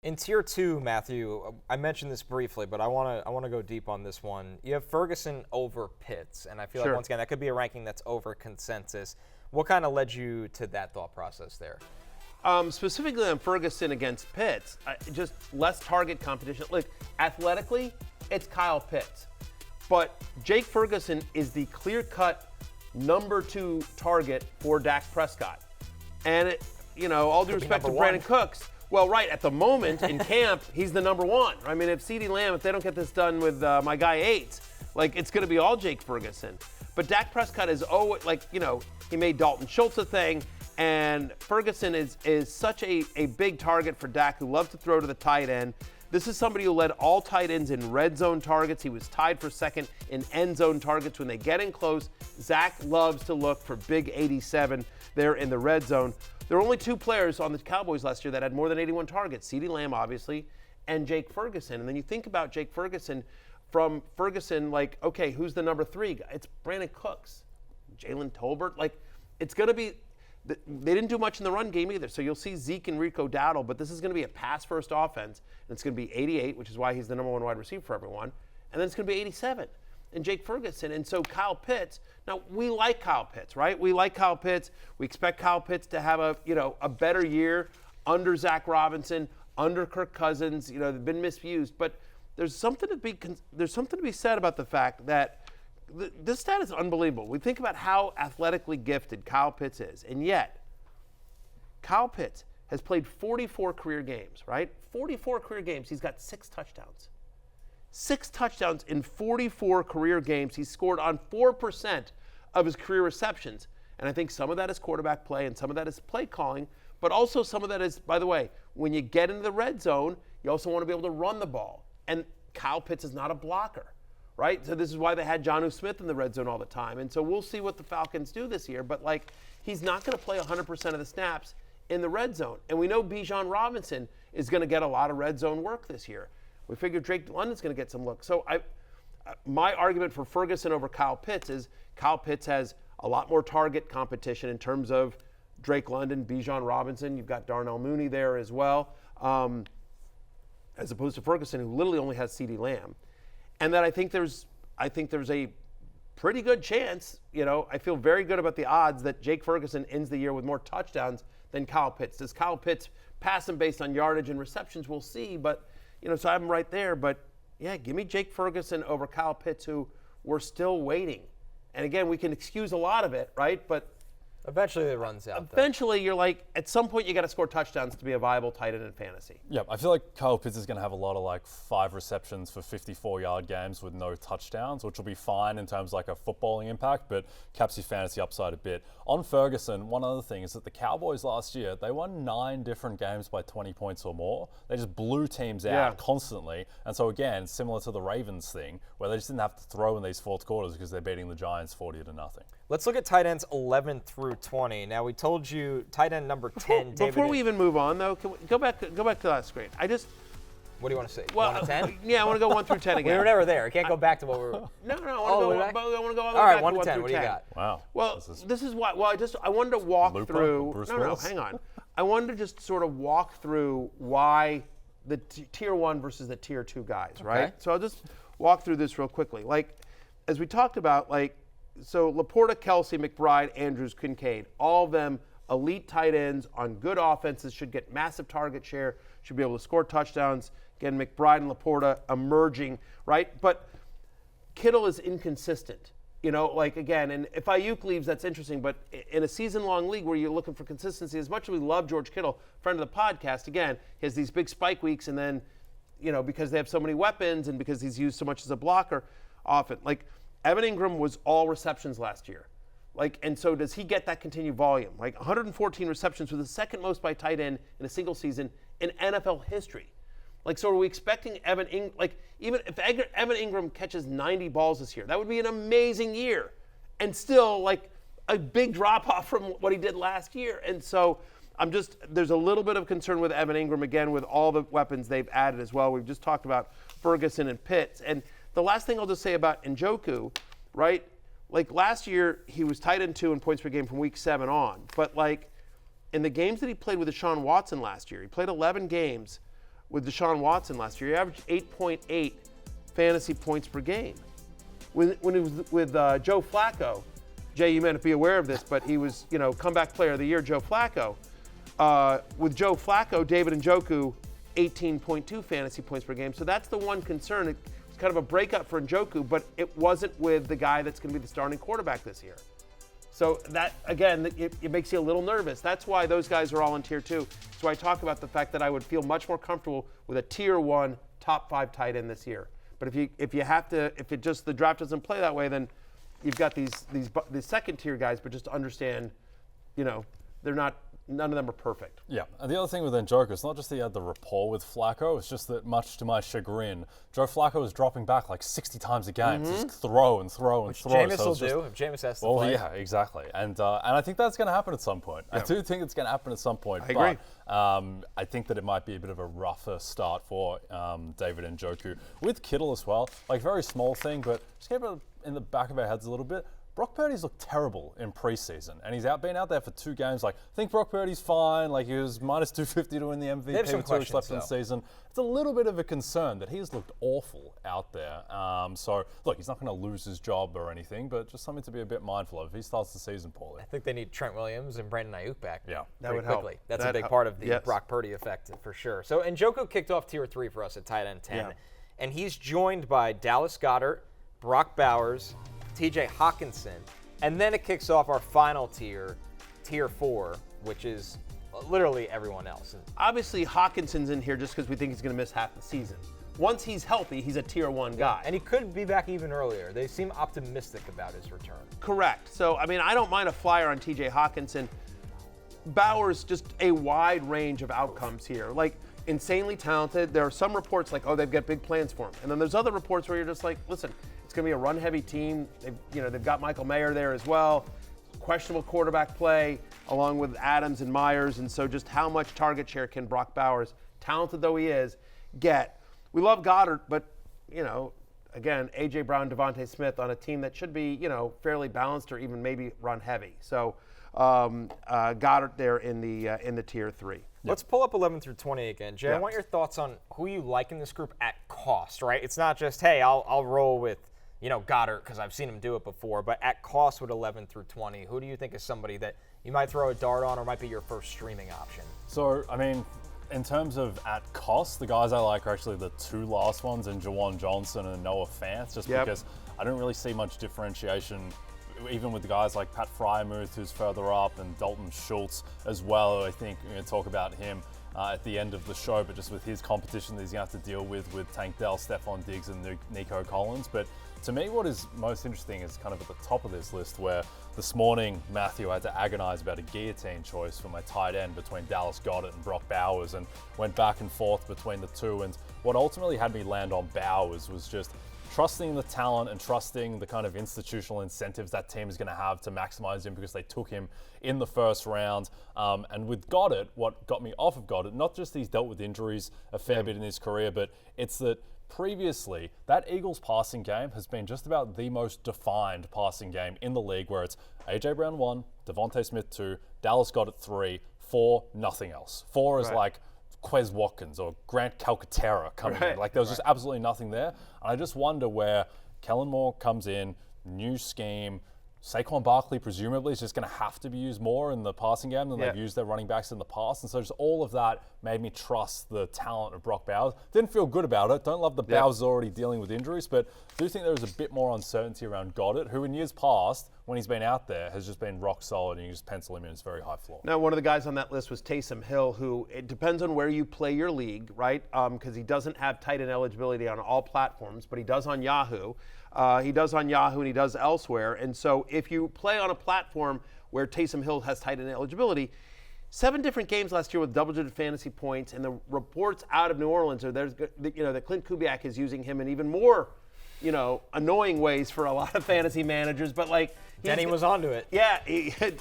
In Tier 2, Matthew, I mentioned this briefly, but I want to go deep on this one. You have Ferguson over Pitts, and I feel like, once again, that could be a ranking that's over consensus. What kind of led you to that thought process there? Specifically on Ferguson against Pitts, just less target competition. Look, athletically, it's Kyle Pitts. But Jake Ferguson is the clear-cut number 2 target for Dak Prescott. And, all due respect to Brandon Cooks, well, right, at the moment in camp, he's the number 1. I mean, if CeeDee Lamb, if they don't get this done with my guy Yates, it's going to be all Jake Ferguson. But Dak Prescott is always, he made Dalton Schultz a thing, and Ferguson is such a big target for Dak, who loves to throw to the tight end. This is somebody who led all tight ends in red zone targets. He was tied for second in end zone targets. When they get in close, Zach loves to look for big 87 there in the red zone. There were only 2 players on the Cowboys last year that had more than 81 targets, CeeDee Lamb, obviously, and Jake Ferguson. And then you think about Jake Ferguson, from Ferguson, okay, who's the number 3 guy? It's Brandon Cooks, Jalen Tolbert. It's going to be – they didn't do much in the run game either. So you'll see Zeke and Rico Dowdle, but this is going to be a pass-first offense, and it's going to be 88, which is why he's the number 1 wide receiver for everyone, and then it's going to be 87. And Jake Ferguson. And so Kyle Pitts, now we like Kyle Pitts, right? We like Kyle Pitts. We expect Kyle Pitts to have a better year under Zach Robinson, under Kirk Cousins. They've been misused, but there's something to be said about the fact that this stat is unbelievable. We think about how athletically gifted Kyle Pitts is, and yet Kyle Pitts has played 44 career games, right? 44 career games. He's got 6 touchdowns. 6 touchdowns in 44 career games. He's scored on 4% of his career receptions. And I think some of that is quarterback play and some of that is play calling, but also some of that is, by the way, when you get into the red zone, you also want to be able to run the ball. And Kyle Pitts is not a blocker, right? So this is why they had Jonnu Smith in the red zone all the time. And so we'll see what the Falcons do this year, but he's not going to play 100% of the snaps in the red zone. And we know Bijan Robinson is going to get a lot of red zone work this year. We figure Drake London's going to get some looks. So my argument for Ferguson over Kyle Pitts is Kyle Pitts has a lot more target competition in terms of Drake London, Bijan Robinson. You've got Darnell Mooney there as well, as opposed to Ferguson, who literally only has CeeDee Lamb. And that I think there's a pretty good chance, I feel very good about the odds that Jake Ferguson ends the year with more touchdowns than Kyle Pitts. Does Kyle Pitts pass him based on yardage and receptions? We'll see, but so I'm right there, but yeah, give me Jake Ferguson over Kyle Pitts, who we're still waiting. And again, we can excuse a lot of it, right? But eventually it runs out. Eventually, you're at some point, you got to score touchdowns to be a viable tight end in fantasy. Yeah, I feel like Kyle Pitts is going to have a lot of 5 receptions for 54-yard games with no touchdowns, which will be fine in terms of a footballing impact, but caps your fantasy upside a bit. On Ferguson, one other thing is that the Cowboys last year, they won 9 different games by 20 points or more. They just blew teams out constantly. And so again, similar to the Ravens thing, where they just didn't have to throw in these fourth quarters because they're beating the Giants 40-0. Let's look at tight ends 11 through 20. Now, we told you tight end number 10, David. Before we even move on, though, can we go back to the last screen? What do you want to say? Well, 1 to 10? Yeah, I want to go 1 through 10 again. We were never there. I can't go back to what we were. No, I want to go all the All right, way back 1 to to 10. through What do you got? Wow. Well, this is why. Well, I wanted to walk through. Bruce No, Willis? hang on. I wanted to just sort of walk through why the tier 1 versus the tier 2 guys, right? Okay. So I'll just walk through this real quickly. As we talked about, so Laporta, Kelsey, McBride, Andrews, Kincaid, all of them elite tight ends on good offenses, should get massive target share, should be able to score touchdowns. Again, McBride and Laporta emerging, right? But Kittle is inconsistent, again, and if Ayuk leaves, that's interesting, but in a season-long league where you're looking for consistency, as much as we love George Kittle, friend of the podcast, again, he has these big spike weeks, and then, because they have so many weapons and because he's used so much as a blocker often, Evan Ingram was all receptions last year. And so does he get that continued volume? 114 receptions was the second most by tight end in a single season in NFL history. So are we expecting Evan Ingram, even if Evan Ingram catches 90 balls this year, that would be an amazing year. And still, a big drop-off from what he did last year. And so there's a little bit of concern with Evan Ingram, again, with all the weapons they've added as well. We've just talked about Ferguson and Pitts. And the last thing I'll just say about Njoku, right? Last year, he was tight end 2 in points per game from week 7 on. But in the games that he played with Deshaun Watson last year, he played 11 games with Deshaun Watson last year. He averaged 8.8 fantasy points per game. When he was with Joe Flacco, Jay, you may not be aware of this, but he was, comeback player of the year, Joe Flacco. With Joe Flacco, David Njoku, 18.2 fantasy points per game. So that's the one concern. It's kind of a breakup for Njoku, but it wasn't with the guy that's going to be the starting quarterback this year. So that, again, it makes you a little nervous. That's why those guys are all in tier 2. So I talk about the fact that I would feel much more comfortable with a tier 1 top 5 tight end this year. But if the draft doesn't play that way, then you've got these second tier guys. But just to understand, none of them are perfect. Yeah, and the other thing with Njoku, it's not just that he had the rapport with Flacco, it's just that much to my chagrin, Joe Flacco was dropping back like 60 times a game, just throw and throw and throw. Jameis will do if Jameis has to play. Yeah, exactly. And I think that's going to happen at some point. Yeah. I do think it's going to happen at some point. I agree. I think that it might be a bit of a rougher start for David Njoku. With Kittle as well, like very small thing, but just keep it in the back of our heads a little bit. Brock Purdy's looked terrible in preseason, and he's been out there for 2 games. Like, I think Brock Purdy's fine. Like, he was minus 250 to win the MVP with 2 weeks left in the season. It's a little bit of a concern that he's looked awful out there. So, look, he's not going to lose his job or anything, but just something to be a bit mindful of if he starts the season poorly. I think they need Trent Williams and Brandon Ayuk back. Yeah, that would quickly. Help. That's a big part of the Brock Purdy effect for sure. So, Njoku kicked off tier 3 for us at tight end 10, and he's joined by Dallas Goedert, Brock Bowers, T.J. Hawkinson. And then it kicks off our final tier, tier 4, which is literally everyone else. Obviously, Hawkinson's in here just because we think he's going to miss half the season. Once he's healthy, he's a tier 1 guy. And he could be back even earlier. They seem optimistic about his return. Correct. So, I don't mind a flyer on T.J. Hawkinson. Bowers, just a wide range of outcomes here. Like, insanely talented. There are some reports like, they've got big plans for him. And then there's other reports where you're just like, listen, it's going to be a run-heavy team. They've got Michael Mayer there as well. Questionable quarterback play along with Adams and Myers. And so just how much target share can Brock Bowers, talented though he is, get? We love Goddard, but, again, A.J. Brown, Devontae Smith on a team that should be, fairly balanced or even maybe run-heavy. So Goddard there in the tier 3. Let's pull up 11 through 20 again. Jay, I want your thoughts on who you like in this group at cost, right? It's not just, hey, I'll roll with, Goddard because I've seen him do it before, but at cost with 11 through 20, who do you think is somebody that you might throw a dart on or might be your first streaming option? So, in terms of at cost, the guys I like are actually the 2 last ones, in Juwan Johnson and Noah Fant, just because I don't really see much differentiation even with the guys like Pat Fryermuth, who's further up, and Dalton Schultz as well. I think we're going to talk about him at the end of the show, but just with his competition that he's going to have to deal with Tank Dell, Stephon Diggs, and Nico Collins. But to me, what is most interesting is kind of at the top of this list, where this morning Matthew had to agonize about a guillotine choice for my tight end between Dallas Goedert and Brock Bowers, and went back and forth between the two. And what ultimately had me land on Bowers was just trusting the talent and trusting the kind of institutional incentives that team is going to have to maximize him because they took him in the first round. And with Goddard, what got me off of Goddard, not just he's dealt with injuries a fair bit in his career, but it's that previously that Eagles passing game has been just about the most defined passing game in the league, where it's A.J. Brown 1, Devontae Smith 2, Dallas Goedert 3, 4, nothing else. 4 is like Quez Watkins or Grant Calcaterra coming in. Like, there was just absolutely nothing there. And I just wonder where Kellen Moore comes in, new scheme. Saquon Barkley presumably is just going to have to be used more in the passing game than they've used their running backs in the past. And so just all of that made me trust the talent of Brock Bowers. Didn't feel good about it. Don't love the Bowers already dealing with injuries, but do think there was a bit more uncertainty around Goddard, who in years past, when he's been out there, has just been rock solid, and you just pencil him in. It's very high floor. Now, one of the guys on that list was Taysom Hill, who, it depends on where you play your league, right? Because he doesn't have tight end eligibility on all platforms, but he does on Yahoo. He does on Yahoo and he does elsewhere. And so if you play on a platform where Taysom Hill has tight end eligibility, 7 different games last year with double-digit fantasy points, and the reports out of New Orleans are that Clint Kubiak is using him in even more, annoying ways for a lot of fantasy managers. But like Denny was onto it. Yeah,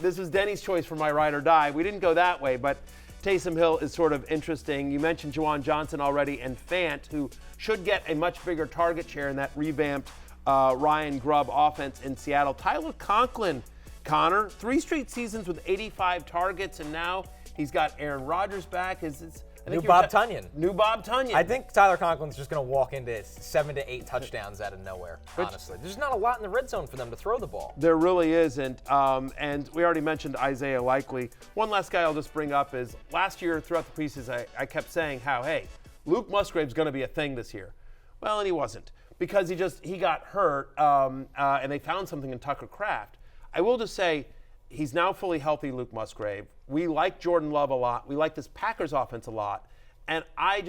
this was Denny's choice for my ride or die. We didn't go that way, but Taysom Hill is sort of interesting. You mentioned Juwan Johnson already, and Fant, who should get a much bigger target share in that revamped Ryan Grubb offense in Seattle. Tyler Conklin, Connor, 3 straight seasons with 85 targets, and now he's got Aaron Rodgers back. I New Bob Tunyon. New Bob Tunyon. I think Tyler Conklin's just going to walk into 7 to 8 touchdowns out of nowhere, honestly. There's not a lot in the red zone for them to throw the ball. There really isn't. And we already mentioned Isaiah Likely. One last guy I'll just bring up is last year throughout the preseason, I kept saying how, hey, Luke Musgrave's going to be a thing this year. Well, and he wasn't because he got hurt and they found something in Tucker Kraft. I will just say he's now fully healthy, Luke Musgrave. We like Jordan Love a lot. We like this Packers offense a lot. And I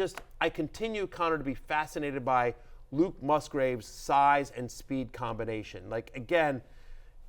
continue, Connor, to be fascinated by Luke Musgrave's size and speed combination. Like, again,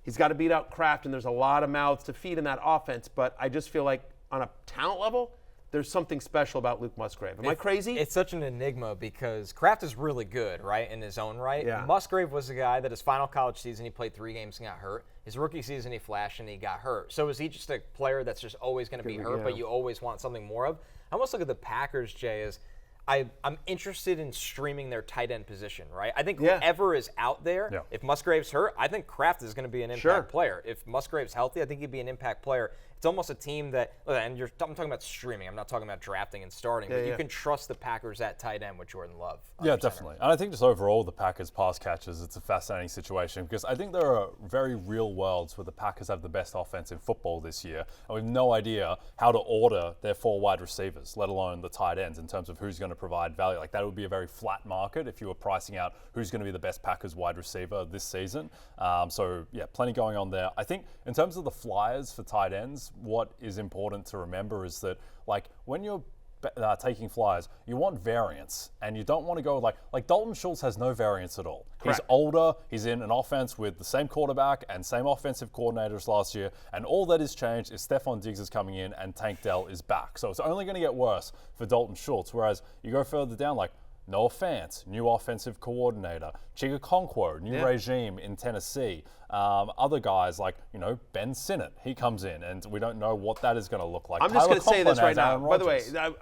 he's got to beat out Kraft, and there's a lot of mouths to feed in that offense. But I just feel like on a talent level, there's something special about Luke Musgrave. Am I crazy? It's such an enigma because Kraft is really good, right, in his own right. Yeah. Musgrave was a guy that his final college season, he played 3 games and got hurt. His rookie season, he flashed and he got hurt. So is he just a player that's just always going to be hurt, but you always want something more of? I almost look at the Packers, Jay, as I'm interested in streaming their tight end position, right? I think whoever is out there, if Musgrave's hurt, I think Kraft is going to be an impact player. If Musgrave's healthy, I think he'd be an impact player. It's almost a team that, and I'm talking about streaming. I'm not talking about drafting and starting, but you can trust the Packers at tight end with Jordan Love. Yeah, definitely. And I think just overall, the Packers pass catchers, it's a fascinating situation because I think there are very real worlds where the Packers have the best offense in football this year, and we have no idea how to order their 4 wide receivers, let alone the tight ends, in terms of who's going to provide value. Like, that would be a very flat market if you were pricing out who's going to be the best Packers wide receiver this season. So, yeah, plenty going on there. I think in terms of the flyers for tight ends, what is important to remember is that, like, when you're taking flyers, you want variance, and you don't want to go like Dalton Schultz has no variance at all. Correct. He's older, he's in an offense with the same quarterback and same offensive coordinators last year, and all that has changed is Stephon Diggs is coming in and Tank Dell is back. So it's only going to get worse for Dalton Schultz, whereas you go further down, like Noah Fant, new offensive coordinator. Chigga Okonkwo, new regime in Tennessee. Other guys like, Ben Sinnott, he comes in, and we don't know what that is going to look like. I'm just going to say this right now. By the way, I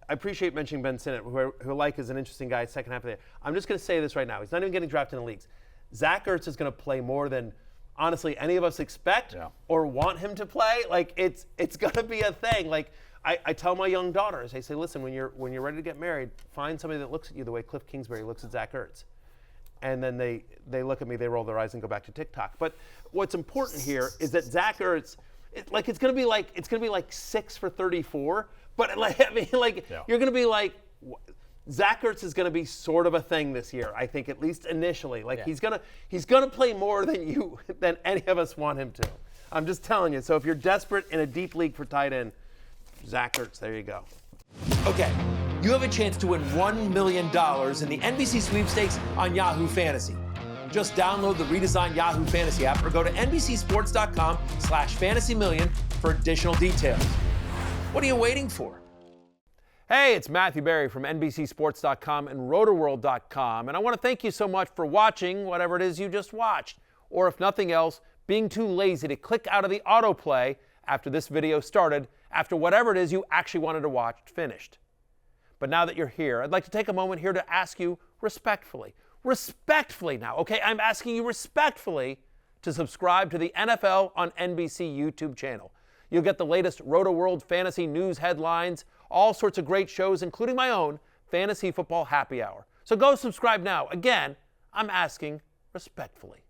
appreciate mentioning Ben Sinnott, who I like is an interesting guy, second half of the year. I'm just going to say this right now. He's not even getting drafted in the leagues. Zach Ertz is going to play more than, honestly, any of us expect or want him to play. Like, it's going to be a thing. Like, I tell my young daughters, I say, listen, when you're ready to get married, find somebody that looks at you the way Cliff Kingsbury looks at Zach Ertz. And then they look at me, they roll their eyes and go back to TikTok. But what's important here is that Zach Ertz, it's gonna be like 6 for 34. But you're gonna be like, Zach Ertz is gonna be sort of a thing this year. I think, at least initially. He's gonna play more than any of us want him to. I'm just telling you. So if you're desperate in a deep league for tight end, Zach Ertz, there you go. Okay, you have a chance to win $1 million in the NBC Sweepstakes on Yahoo Fantasy. Just download the redesigned Yahoo Fantasy app or go to NBCSports.com/fantasymillion for additional details. What are you waiting for? Hey, it's Matthew Berry from NBCSports.com and Rotoworld.com, and I want to thank you so much for watching whatever it is you just watched, or if nothing else, being too lazy to click out of the autoplay after this video started, after whatever it is you actually wanted to watch finished. But now that you're here, I'd like to take a moment here to ask you respectfully now, okay? I'm asking you respectfully to subscribe to the NFL on NBC YouTube channel. You'll get the latest Roto-World fantasy news headlines, all sorts of great shows, including my own Fantasy Football Happy Hour. So go subscribe now. Again, I'm asking respectfully.